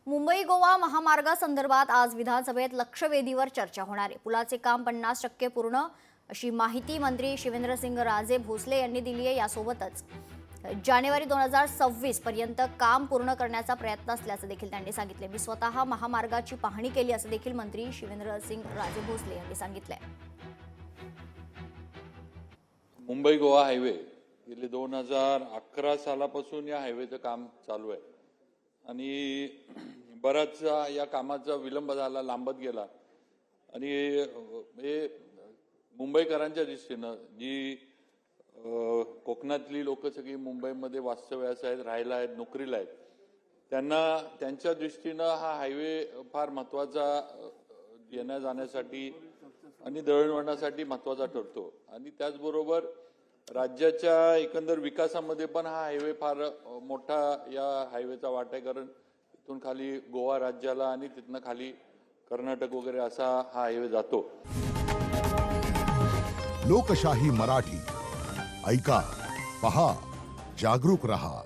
मुंबई गोवा महामार्गासंदर्भात आज विधानसभेत लक्षवेधीवर चर्चा होणार आहे। पुलाचे काम 50% पूर्ण अशी माहिती मंत्री शिवेंद्रसिंग राजे भोसले यांनी दिली आहे। यासोबतच जानेवारी 2026 पर्यंत काम पूर्ण करण्याचा प्रयत्न असल्याचं देखील त्यांनी सांगितले। मी स्वतः महामार्गाची पाहणी केली असं देखील मंत्री शिवेंद्रसिंग राजे भोसले यांनी सांगितले। मुंबई गोवा हायवे गेले 2011 सालापासून या हायवेचं काम चालू आहे आणि बराच या कामाचा विलंब झाला, लांबत गेला आणि हे मुंबईकरांच्या दृष्टीने जी कोकणातली लोक सगळी मुंबईमध्ये वास्तव्यास आहेत, राहायला आहेत, नोकरीला आहेत, त्यांना त्यांच्या दृष्टीने हा हायवे फार महत्त्वाचा येण्या जाण्यासाठी आणि दळणवळणासाठी महत्त्वाचा ठरतो आणि त्याचबरोबर राज्याच्या एकंदर विकासामध्ये पण हा हायवे फार मोठा या हायवेचा वाटा आहे। कारण इथून खाली गोवा राज्याला आणि तिथनं खाली कर्नाटक वगैरे असा हा हायवे जातो। लोकशाही मराठी ऐका, पहा, जागरूक रहा।